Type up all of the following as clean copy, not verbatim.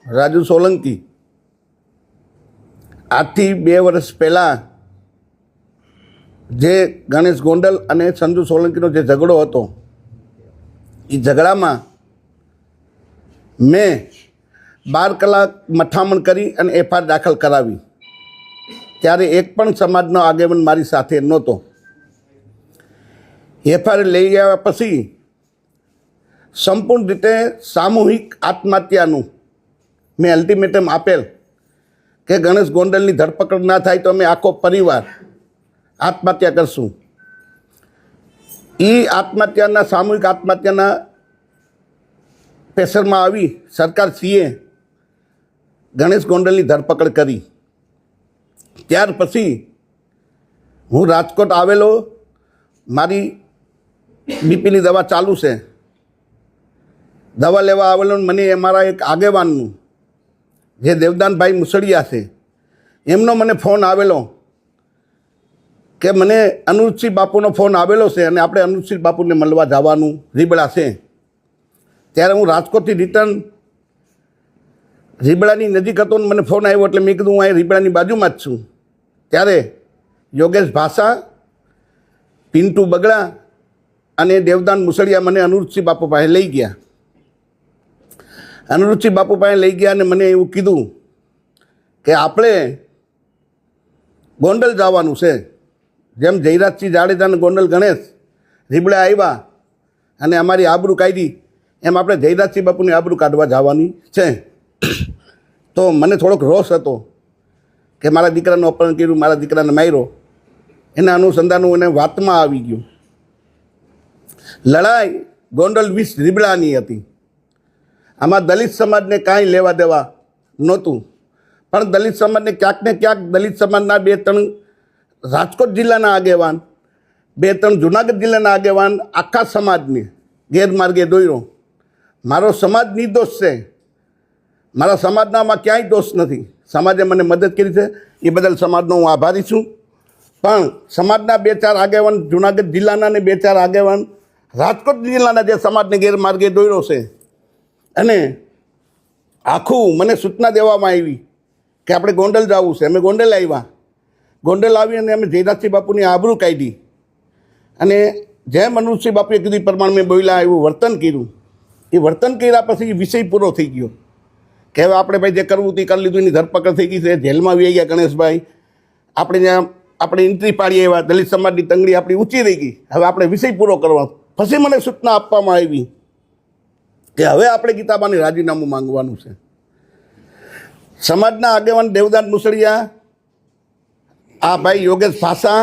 રાજુ સોલંકી આજથી 2 વર્ષ પહેલાં જે ગણેશ ગોંડલ અને સંજુ સોલંકીનો જે ઝઘડો હતો એ ઝઘડામાં મેં 12 કલાક મથામણ કરી અને એફઆઈઆર દાખલ કરાવી ત્યારે એક પણ સમાજનો આગેવાન મારી સાથે નહોતો. એફઆઈઆર લઈ ગયા પછી સંપૂર્ણ રીતે સામૂહિક આત્મહત્યાનું મેં અલ્ટિમેટમ આપેલ કે ગણેશ ગોંડલની ધરપકડ ના થાય તો અમે આખો પરિવાર આત્મહત્યા કરશું. એ આત્મહત્યાના સામૂહિક આત્મહત્યાના પ્રેશરમાં આવી સરકારશ્રીએ ગણેશ ગોંડલની ધરપકડ કરી. ત્યાર પછી હું રાજકોટ આવેલો, મારી બીપીની દવા ચાલુ છે. દવા લેવા આવેલો મને અમારા એક આગેવાનનું જે દેવદાનભાઈ મુસળિયા છે એમનો મને ફોન આવેલો કે મને અનુરૂપસિંહ બાપુનો ફોન આવેલો છે અને આપણે અનુરૂપસિંહ બાપુને મળવા જવાનું રીબડા છે. ત્યારે હું રાજકોટથી રિટર્ન રીબડાની નજીક હતો ને મને ફોન આવ્યો એટલે મેં કીધું હું અહીં રીબડાની બાજુમાં જ છું. ત્યારે યોગેશ ભાષા, પિન્ટુ બગડા અને દેવદાન મુસળિયા મને અનુરૂપસિંહ બાપુ પાસે લઈ ગયા. અનુરૂપસિંહ બાપુ પાસે લઈ ગયા અને મને એવું કીધું કે આપણે ગોંડલ જવાનું છે. જેમ જયરાજસિંહ જાડેજા ગોંડલ ગણેશ રીબડા આવ્યા અને અમારી આબરૂ કાઢી એમ આપણે જયરાજસિંહ બાપુની આબરૂ કાઢવા જવાની છે. તો મને થોડોક રોષ હતો કે મારા દીકરાનું અપહરણ કર્યું, મારા દીકરાને માર્યો. એના અનુસંધાનું એને વાતમાં આવી ગયું. લડાઈ ગોંડલ 20 રીબડાની હતી. આમાં દલિત સમાજને કાંઈ લેવા દેવા નહોતું, પણ દલિત સમાજને ક્યાંક ને ક્યાંક દલિત સમાજના 2-3 રાજકોટ જિલ્લાના આગેવાન, 2-3 જુનાગઢ જિલ્લાના આગેવાન આખા સમાજને ગેરમાર્ગે દોર્યો. મારો સમાજ નિર્દોષ છે, મારા સમાજનામાં ક્યાંય દોષ નથી. સમાજે મને મદદ કરી છે, એ બદલ સમાજનો હું આભારી છું. પણ સમાજના 2-4 આગેવાન જુનાગઢ જિલ્લાના ને 2-4 આગેવાન રાજકોટ જિલ્લાના જે સમાજને ગેરમાર્ગે દોર્યો છે અને આખું મને સૂચના દેવામાં આવી કે આપણે ગોંડલ જવું છે. અમે ગોંડલ આવ્યા. ગોંડલ આવી અને અમે જયરાજસિંહ બાપુની આબરૂ કાઢી અને જેમ અનુરૂપસિંહ બાપુએ કીધું પ્રમાણે મેં બોલ્યા એવું વર્તન કર્યું. એ વર્તન કર્યા પછી વિષય પૂરો થઈ ગયો કે હવે આપણે ભાઈ જે કરવું તે કરી લીધું. એની ધરપકડ થઈ ગઈ છે, જેલમાં આવી ગયા ગણેશભાઈ. આપણે જ્યાં આપણે એન્ટ્રી પાડીએ એવા દલિત સમાજની તંગડી આપણી ઊંચી રહી ગઈ. હવે આપણે વિષય પૂરો કરવાનો. પછી મને સૂચના આપવામાં આવી કે હવે આપણે ગીતાબાને રાજીનામું માંગવાનું છે. સમાજના આગેવાન દેવદાન મુસળિયા, આ ભાઈ યોગેશ ભાષા,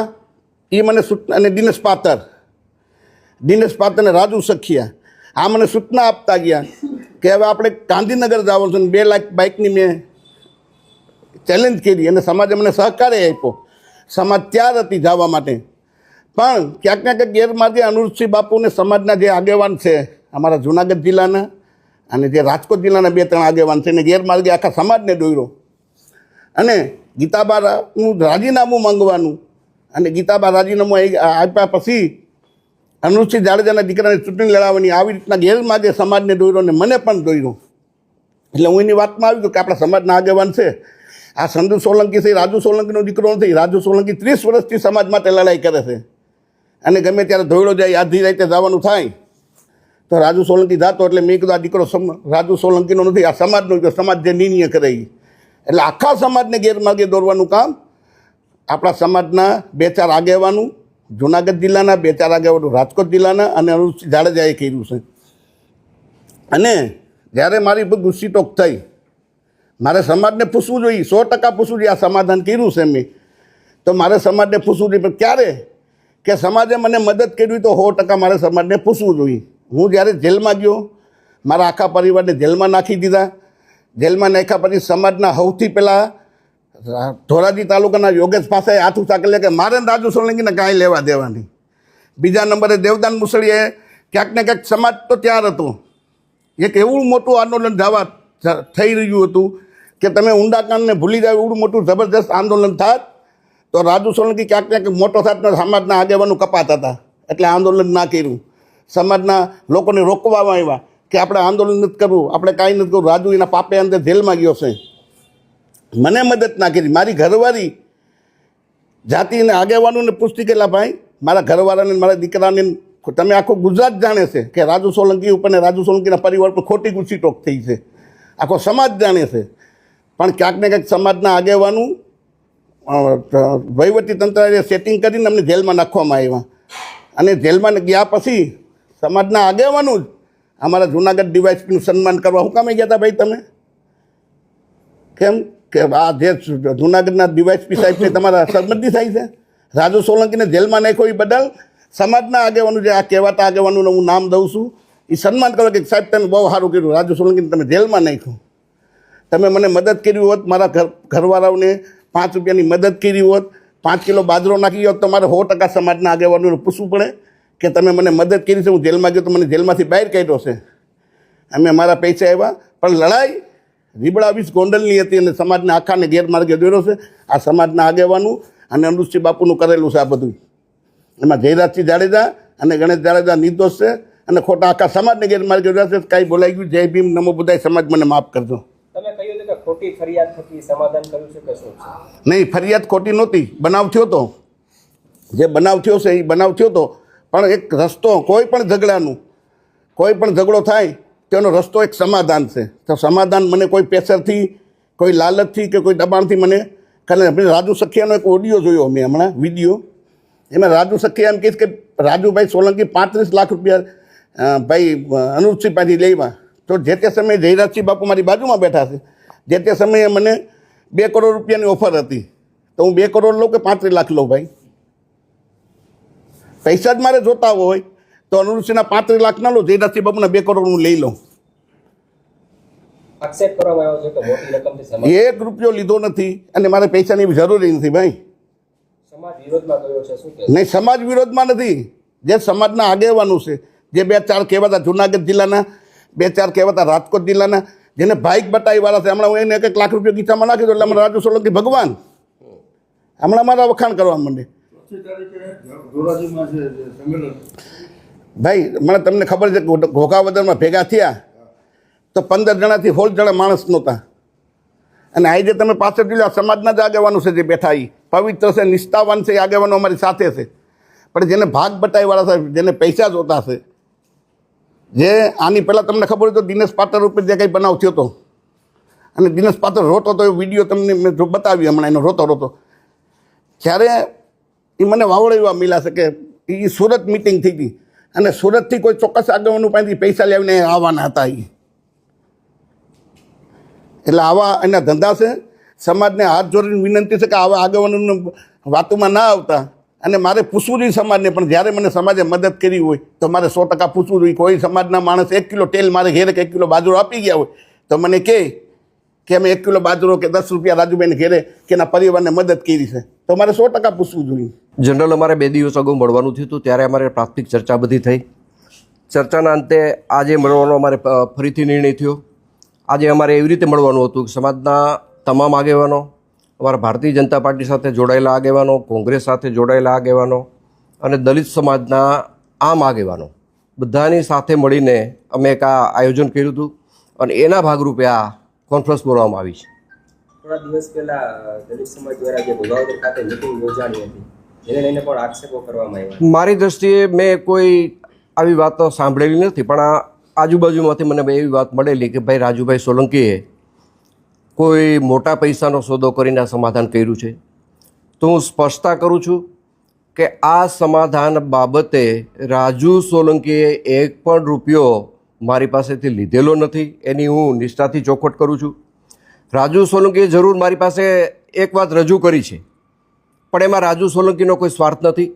એ મને સૂચના, અને દિનેશ પાત્ર અને રાજુ સખિયા આ મને સૂચના આપતા ગયા કે હવે આપણે ગાંધીનગર જવાનું છે. 2 લાખ બાઇકની મેં ચેલેન્જ કરી અને સમાજે મને સહકારે આપ્યો. સમાજ તૈયાર હતી જવા માટે. પણ ક્યાંક ને ક્યાંક ગેરમાર્ગે અનુરૂપસિંહ બાપુને સમાજના જે આગેવાન છે અમારા જુનાગઢ જિલ્લાના અને જે રાજકોટ જિલ્લાના 2-3 આગેવાન છે એને ગેરમાર્ગે આખા સમાજને દોર્યો અને ગીતાબાનું રાજીનામું માંગવાનું. અને ગીતાબા રાજીનામું આપ્યા પછી અનુરૂપસિંહ જાડેજાના દીકરાને ચૂંટણી લડાવવાની આવી રીતના ગેરમાર્ગે સમાજને દોર્યો અને મને પણ દોર્યો. એટલે હું એની વાતમાં આવી ગયો કે આપણા સમાજના આગેવાન છે. આ સંજુ સોલંકી છે, રાજુ સોલંકીનો દીકરો નથી. રાજુ સોલંકી 30 વર્ષથી સમાજ માટે લડાઈ કરે છે અને ગમે ત્યારે ધોયડો જાય, આધી રાતે જવાનું થાય તો રાજુ સોલંકી જાતો. એટલે મેં કીધું આ દીકરો રાજુ સોલંકીનો નથી, આ સમાજનો. સમાજ જે નિર્ણય કરે એટલે આખા સમાજને ગેરમાર્ગે દોરવાનું કામ આપણા સમાજના 2-4 આગેવાનું જુનાગઢ જિલ્લાના, 2-4 આગેવાનો રાજકોટ જિલ્લાના અને અનુરૂપસિંહ જાડેજાએ કર્યું છે. અને જ્યારે મારી પર ગુસ્સીટોક થઈ, મારે સમાજને પૂછવું જોઈએ, 100% પૂછવું જોઈએ. આ સમાધાન કર્યું છે મેં, તો મારે સમાજને પૂછવું જોઈએ. પણ ક્યારે કે સમાજે મને મદદ કરી તો 100% મારે સમાજને પૂછવું જોઈએ. હું જ્યારે જેલમાં ગયો, મારા આખા પરિવારને જેલમાં નાખી દીધા. જેલમાં નાખ્યા પછી સમાજના સૌથી પહેલાં ધોરાજી તાલુકાના યોગેશ ભાષાએ હાથ ઊંચા કર્યા કે મારે રાજુ સોલંકીને કાંઈ લેવા દેવા નહીં. બીજા નંબરે દેવદાન મુસળિયાએ ક્યાંક ને ક્યાંક સમાજ તો ત્યાર હતો. એક એવું મોટું આંદોલન થઈ રહ્યું હતું કે તમે ઊંડાકાંડને ભૂલી જાવ એવું મોટું જબરદસ્ત આંદોલન થાત તો રાજુ સોલંકી ક્યાંક ક્યાંક મોટો થાત. સમાજના આગેવાનો કપાતા હતા એટલે આંદોલન ના કર્યું. સમાજના લોકોને રોકવામાં આવ્યા કે આપણે આંદોલન નથી કરવું, આપણે કાંઈ નથી કરવું. રાજુ એના પાપે અંદર જેલમાં ગયો છે. મને મદદ ના કરી. મારી ઘરવાળી જાતિને આગેવાનોને પૂછતી કે ભાઈ મારા ઘરવાળાને મારા દીકરાને તમે આખું ગુજરાત જાણે છે કે રાજુ સોલંકી ઉપર ને રાજુ સોલંકીના પરિવાર પર ખોટી ગુસ્સી ટોક થઈ છે. આખો સમાજ જાણે છે. પણ ક્યાંક ને ક્યાંક સમાજના આગેવાનું વહીવટી તંત્રએ સેટિંગ કરીને અમને જેલમાં નાખવામાં આવ્યા. અને જેલમાં ગયા પછી સમાજના આગેવાનું જ અમારા જૂનાગઢ ડીવાયએસપીનું સન્માન કરવા હું કામે ગયા હતા ભાઈ તમે? કેમ કે આ જે જૂનાગઢના ડીવાયએસપી સાહેબને તમારા સંબંધી થાય છે? રાજુ સોલંકીને જેલમાં નાખ્યો એ બદલ સમાજના આગેવાનું જે આ કહેવાતા આગેવાનોનું હું નામ દઉં છું એ સન્માન કરો કે સાહેબ તમે બહુ સારું કર્યું, રાજુ સોલંકીને તમે જેલમાં નાખ્યું. તમે મને મદદ કરી હોત, મારા ઘરવાળાઓને 5 રૂપિયાની મદદ કરી હોત, 5 કિલો બાજરો નાખી હોત તો મારે 100% સમાજના આગેવાનોને પૂછવું પડે કે તમે મને મદદ કરી છે. હું જેલમાં ગયો તો મને જેલમાંથી બહાર કાઢ્યો છે. અમે મારા પૈસા આવ્યા, પણ લડાઈ રીબડા વીસ ગોંડલની હતી અને સમાજને આખાને ગેરમાર્ગે દોર્યો છે. આ સમાજના આગેવાનું અને અનુસિંહ બાપુનું કરેલું છે આ બધું. એમાં જયરાજસિંહ જાડેજા અને ગણેશ જાડેજા નિર્દોષ છે અને ખોટા આખા સમાજને ગેરમાર્ગે દોર્યા છે. કાંઈ બોલાઈ ગયું, જય ભીમ, નમો બુદ્ધાય, સમાજ મને માફ કરજો. તમે કહ્યું કે ખોટી ફરિયાદ થકી સમાધાન કર્યું છે કે શું છે? નહીં, ફરિયાદ ખોટી નહોતી. બનાવ થયો હતો. જે બનાવ થયો છે એ બનાવ થયો હતો, પણ એક રસ્તો કોઈ પણ ઝઘડાનું, કોઈ પણ ઝઘડો થાય તેનો રસ્તો એક સમાધાન છે. તો સમાધાન મને કોઈ પ્રેશરથી, કોઈ લાલચથી કે કોઈ દબાણથી મને કરે. રાજુ સખિયાનો એક ઓડિયો જોયો મેં હમણાં, વિડીયો. એમાં રાજુ સખિયા એમ કહીશ કે રાજુભાઈ સોલંકી 35 લાખ રૂપિયા ભાઈ અનુજસિંહ પાસેથી લેવા. તો જે તે સમયે જયરાજસિંહ બાપુ મારી બાજુમાં બેઠા છે. જે તે સમયે મને 2 કરોડ રૂપિયાની ઓફર હતી. તો હું 2 કરોડ લઉં કે 35 લાખ લઉં ભાઈ? પૈસા જ મારે જોતા હોય તો અનુજસિંહના 35 લાખ ના લો, જયરાજસિંહ બાપુના 2 કરોડ હું લઈ લઉં. આક્ષેપ કરવામાં આવ્યો છે કે મોટી રકમથી સમાજ 1 રૂપિયો લીધો નથી અને મારે પૈસાની જરૂરી નથી ભાઈ. સમાજ વિરોધમાં ગયો છે શું કે? નહીં, સમાજ વિરોધમાં નથી. જે સમાજના આગેવાનું છે, જે 2-4 કહેવાતા જુનાગઢ જિલ્લાના, 2-4 કહેવાતા રાજકોટ જિલ્લાના, જેને ભાઈક બટાઈ વાળા છે. હમણાં હું એને 1 લાખ રૂપિયા ગીતામાં નાખી દો એટલે અમારા રાજુ સોલંકી ભગવાન હમણાં મારા વખાણ કરવા માંડે. ભાઈ મને તમને ખબર છે કે ઘોઘાવદરમાં ભેગા થયા તો 15 જણાથી 16 જણા માણસ નહોતા. અને આજે તમે પાછળ જોઈ લો, સમાજના જ આગેવાનો છે જે બેઠા એ પવિત્ર છે, નિષ્ઠાવાન છે, એ આગેવાનો અમારી સાથે છે. પણ જેને ભાગ બટાઈવાળા છે, જેને પૈસા જોતા છે, જે આની પહેલાં તમને ખબર હોય તો દિનેશ પાટર ઉપર જે કંઈ બનાવ થયો હતો અને દિનેશ પાટર રોતો હતો, એ વિડીયો તમને મેં બતાવી હમણાં, એનો રોતો જ્યારે એ મને વાવડો એવા મિલા છે કે એ સુરત મિટિંગ થઈ હતી અને સુરતથી કોઈ ચોક્કસ આગેવાનું પાસેથી પૈસા લાવીને આવવાના હતા. એટલે આવા એના ધંધા છે. સમાજને હાથ જોડીને વિનંતી છે કે આવા આગેવાનોને વાતોમાં ના આવતા. અને મારે પૂછવું જોઈએ સમાજને, પણ જ્યારે મને સમાજે મદદ કરી હોય તો મારે 100% પૂછવું જોઈએ. કોઈ સમાજના માણસ 1 કિલો તેલ મારે ઘેરે કે 1 કિલો બાજરો આપી ગયા હોય તો મને કે અમે 1 કિલો બાજરો કે 10 રૂપિયા રાજુભાઈને ઘેરે કે એના પરિવારને મદદ કરી છે તો મારે 100% પૂછવું જોઈએ. જનરલ અમારે 2 દિવસ અગાઉ મળવાનું થયું હતું, ત્યારે અમારે પ્રાથમિક ચર્ચા બધી થઈ. ચર્ચાના અંતે આજે મળવાનો અમારે ફરીથી નિર્ણય થયો. આજે અમારે એવી રીતે મળવાનું હતું કે સમાજના તમામ આગેવાનો, અમારા ભારતીય જનતા પાર્ટી સાથે જોડાયેલા આગેવાનો, કોંગ્રેસ સાથે જોડાયેલા આગેવાનો અને દલિત સમાજના આમ આગેવાનો બધાની સાથે મળીને અમે એક આ આયોજન કર્યું હતું અને એના ભાગરૂપે આ કોન્ફરન્સ બોલાવવામાં આવી છે. થોડા દિવસ પહેલા દલિત સમાજ દ્વારા જે ભોગાવદર ખાતે મિટિંગ યોજાણી હતી, જેને લઈને પણ આક્ષેપો કરવામાં આવ્યા. મારી દ્રષ્ટિએ મેં કોઈ આવી વાતો સાંભળેલી નથી, પણ આ આજુબાજુમાંથી મને એવી વાત મળેલી કે ભાઈ રાજુભાઈ સોલંકીએ કોઈ મોટા પૈસાનો સોદો કરીને સમાધાન કર્યું છે. તો હું સ્પષ્ટતા કરું છું કે આ સમાધાન બાબતે રાજુ સોલંકીએ 1 પણ રૂપિયો મારી પાસેથી લીધેલો નથી. એની હું નિષ્ઠાથી ચોખવટ કરું છું. રાજુ સોલંકીએ જરૂર મારી પાસે એક વાત રજૂ કરી છે, પણ એમાં રાજુ સોલંકીનો કોઈ સ્વાર્થ નથી.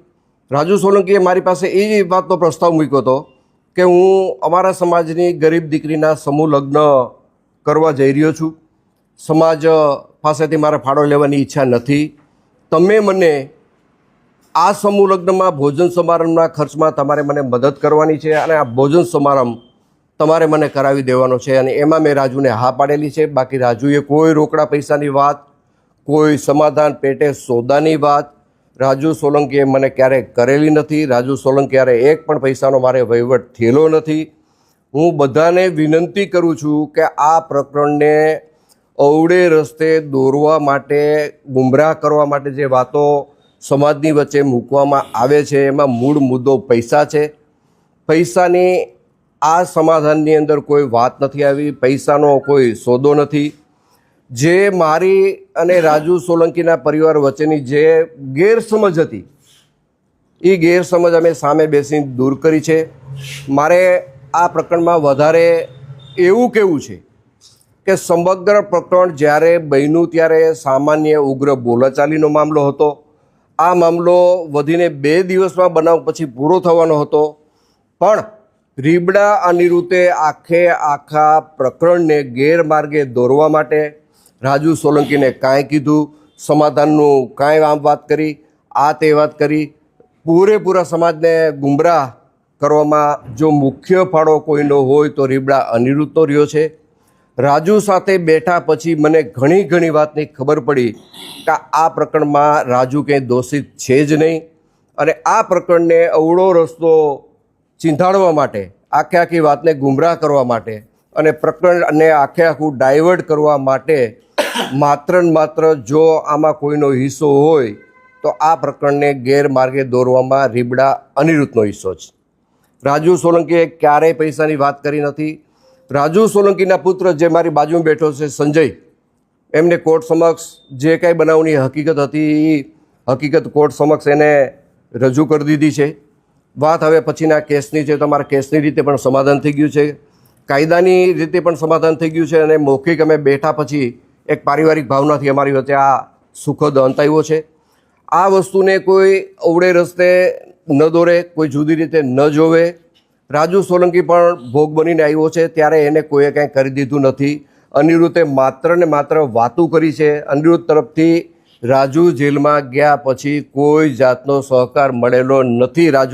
રાજુ સોલંકીએ મારી પાસે એ વાતનો પ્રસ્તાવ મૂક્યો હતો કે હું અમારા સમાજની ગરીબ દીકરીના સમૂહ લગ્ન કરવા જઈ રહ્યો છું. સમાજ પાસેથી મારે ફાળો લેવાની ઈચ્છા નથી. તમે મને આ સમૂહ લગ્નમાં ભોજન સમારંભના ખર્ચમાં તમારે મને મદદ કરવાની છે અને આ ભોજન સમારંભ તમારે મને કરાવી દેવાનો છે. અને એમાં મેં રાજુને હા પાડેલી છે. બાકી રાજુએ કોઈ રોકડા પૈસાની વાત, કોઈ સમાધાન પેટે સોદાની વાત રાજુ સોલંકીએ મને ક્યારેય કરેલી નથી. રાજુ સોલંકી ક્યારે 1 પણ પૈસાનો મારે વહીવટ થયેલો નથી. હું બધાને વિનંતી કરું છું કે આ પ્રકરણને અવળે રસ્તે દોરવા માટે, ગુમરાહ કરવા માટે જે વાતો સમાજની વચ્ચે મૂકવામાં આવે છે એમાં મૂળ મુદ્દો પૈસા છે. પૈસાની આ સમાધાનની અંદર કોઈ વાત નથી આવી, પૈસાનો કોઈ સોદો નથી. જે મારી અને રાજુ સોલંકીના પરિવાર વચ્ચેની જે ગેરસમજ હતી એ ગેરસમજ અમે સામે બેસીને દૂર કરી છે. મારે આ પ્રકરણમાં વધારે એવું કહેવું છે કે સમગ્ર પ્રકરણ જ્યારે બન્યું ત્યારે સામાન્ય ઉગ્ર બોલાચાલીનો મામલો હતો. આ મામલો વધીને 2 દિવસમાં બનાવ પછી પૂરો થવાનો હતો, પણ રીબડા અનિરુદ્ધે આખા પ્રકરણને ગેરમાર્ગે દોરવા માટે રાજુ સોલંકીને કાંઈ કીધું, સમાધાનનું કાંઈ આમ વાત કરી, આ તે વાત કરી, પૂરેપૂરા સમાજને ગુમરાહ કરવામાં જો મુખ્ય ફાળો કોઈનો હોય તો રીબડા અનિરુદ્ધનો રહ્યો છે. રાજુ સાથે બેઠા પછી મને ઘણી વાતની ખબર પડી કે આ પ્રકરણમાં રાજુ કંઈ દોષિત છે જ નહીં, અને આ પ્રકરણને અવળો રસ્તો ચીંધાડવા માટે, આખી વાતને ગુમરાહ કરવા માટે અને પ્રકરણને આખું ડાયવર્ટ કરવા માટે માત્ર ને માત્ર જો આમાં કોઈનો હિસ્સો હોય તો આ પ્રકરણને ગેરમાર્ગે દોરવામાં રીબડા અનિરુદ્ધનો હિસ્સો છે. રાજુ સોલંકીએ ક્યારેય પૈસાની વાત કરી નથી. રાજુ સોલંકીના પુત્ર જે મારી બાજુમાં બેઠો છે સંજય, એમને કોર્ટ સમક્ષ જે કાંઈ બનાવની હકીકત હતી એ હકીકત કોર્ટ સમક્ષ એને રજૂ કરી દીધી છે. વાત હવે પછીના કેસની છે. તમારા કેસની રીતે પણ સમાધાન થઈ ગયું છે, કાયદાની રીતે પણ સમાધાન થઈ ગયું છે, અને મૌખિક અમે બેઠા પછી એક પારિવારિક ભાવનાથી અમારી વચ્ચે આ સુખદ અંત આવ્યો છે. આ વસ્તુને કોઈ અવળે રસ્તે ન દોરે, કોઈ જુદી રીતે ન જોવે. રાજુ સોલંકી પણ ભોગ બનીને આવ્યો છે ત્યારે એને કોઈએ કાંઈ કરી દીધું નથી. અનિરુદ્ધે માત્ર ને માત્ર વાતું કરી છે. અનિરુદ્ધ તરફથી રાજુ જેલમાં ગયા પછી કોઈ જાતનો સહકાર મળેલો નથી. રાજુ